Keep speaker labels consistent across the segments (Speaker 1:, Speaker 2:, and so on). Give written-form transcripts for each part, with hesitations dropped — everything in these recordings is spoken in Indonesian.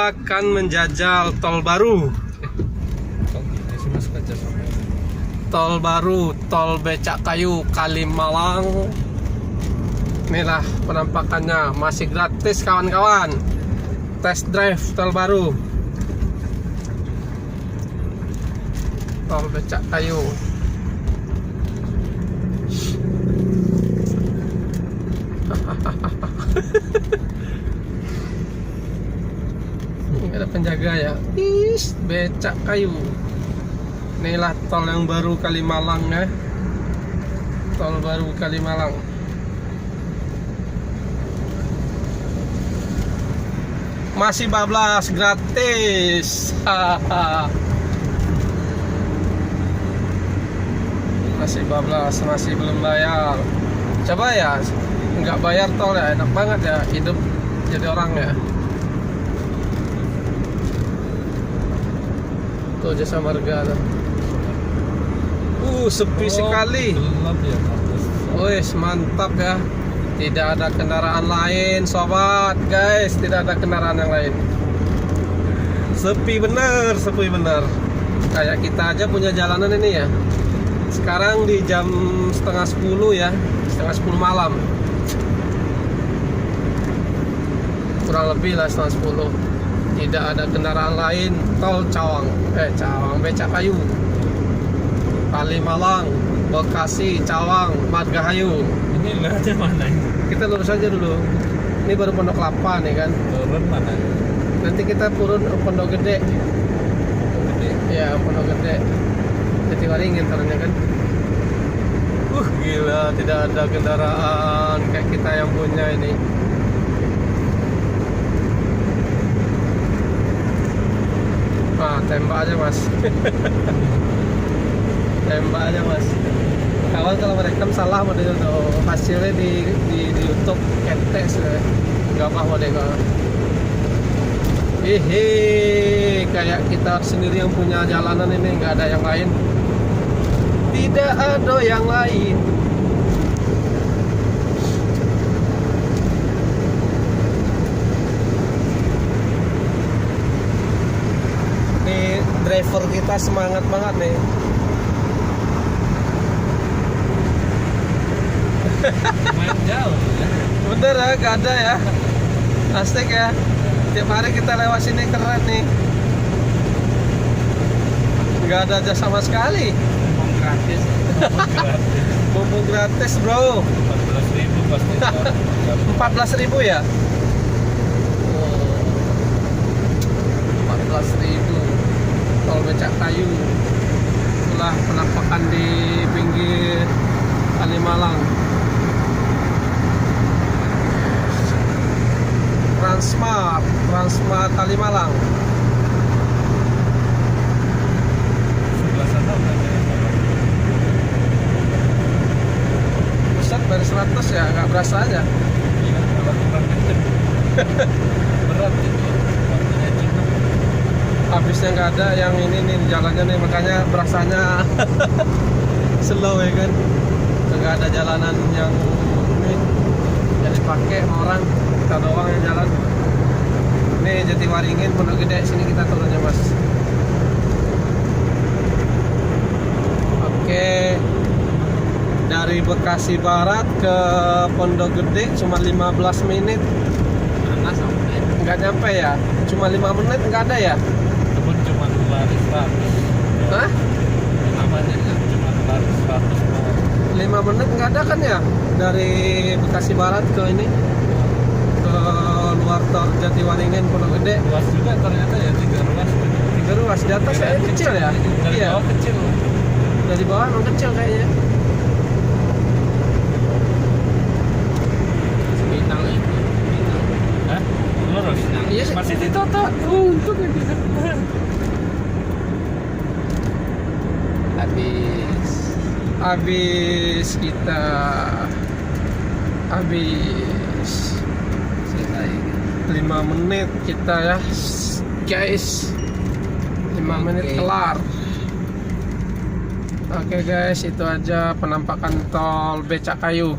Speaker 1: akan menjajal tol baru. Tol baru, tol Becak Kayu Kalimalang. Inilah penampakannya, masih gratis kawan-kawan. Test drive tol baru. Tol Becak Kayu. Ini ada penjaga ya. Becak Kayu. Inilah tol yang baru Kalimalang ya. Tol baru Kalimalang. Masih bablas gratis. Masih bablas, masih belum bayar. Coba ya, nggak bayar tol ya, enak banget ya hidup jadi orang ya. Tuh Jasa Marga tuh. Sepi sekali. Wih, mantap ya. Tidak ada kendaraan lain, sobat, guys. Tidak ada kendaraan yang lain. Sepi bener, sepi bener. Kayak kita aja punya jalanan ini ya. Sekarang di jam setengah 10 ya, setengah 10 malam. Kurang lebih lah setengah 10. Tidak ada kendaraan lain. Tol Cawang, Becak Kayu, Kalimalang, Bekasi, Cawang, Margahayu.
Speaker 2: Ini lewatnya mana ini?
Speaker 1: Kita lurus aja dulu. Ini baru Pondok Kelapa nih kan.
Speaker 2: Turun mana?
Speaker 1: Nanti kita turun Pondok Gede. Ya, Pondok Gede. Jatiwaringin turunnya kan. Gila, tidak ada kendaraan kayak kita yang punya ini. Tembak aja mas. Tembak aja mas. Kawan kalau merekam salah model hasilnya di YouTube ente sudah nggak apa model. Kayak kita sendiri yang punya jalanan ini, nggak ada yang lain. Tidak ada yang lain. Nih driver kita semangat banget nih.
Speaker 2: Main jauh ya.
Speaker 1: Bener ya, gak ada ya. Asik ya. Tiap hari kita lewat sini keren nih. Gak ada jasa sama sekali.
Speaker 2: Memang gratis.
Speaker 1: Mumpung gratis bro.
Speaker 2: 14.000 pasti.
Speaker 1: 14.000 ya. 14.000. Tol Becak Kayu. Itulah penampakan di pinggir Kalimalang. Transmart Kalimalang.
Speaker 2: Sebelah sana udah ada.
Speaker 1: Pusat baru 100 ya, nggak berasa aja.
Speaker 2: Iya, kalau kurang kenceng. Berat itu. Waktunya cuma.
Speaker 1: Habisnya nggak ada yang ini nih jalannya nih, makanya berasanya slow ya kan. Nggak ada jalanan yang ini yang dipakai sama orang, kita doang yang jalan. Ini Jatiwaringin, Pondok Gede, sini kita turunnya mas. Oke, dari Bekasi Barat ke Pondok Gede cuma 15 menit.
Speaker 2: Mana sampai?
Speaker 1: Nggak nyampe ya, cuma 5 menit nggak ada ya.
Speaker 2: Cuma lari 100.
Speaker 1: Hah?
Speaker 2: Namanya cuma lari 100.
Speaker 1: 5 menit nggak ada kan ya, dari Bekasi Barat ke ini, ke luar tol Jatiwaringin Pondok Gede.
Speaker 2: Luas juga ternyata ya, 3 ruas.
Speaker 1: 3 ruas, di atas saya kecil ya.
Speaker 2: Dari
Speaker 1: Iya,
Speaker 2: bawah kecil.
Speaker 1: dari bawah emang kecil kayaknya.
Speaker 2: Minang itu. Hah? Lurus?
Speaker 1: Iya sih.
Speaker 2: Masih ditutup.
Speaker 1: Untuk ini. Habis kita habis 5 menit kita ya guys, 5 menit kelar. Oke guys, itu aja penampakan tol Becak Kayu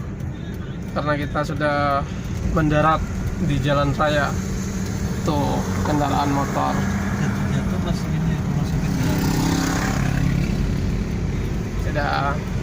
Speaker 1: karena kita sudah mendarat di jalan raya. Tuh kendaraan motor.
Speaker 2: Jatuh-jatuh masukin dia, masukin dia.
Speaker 1: Tidak.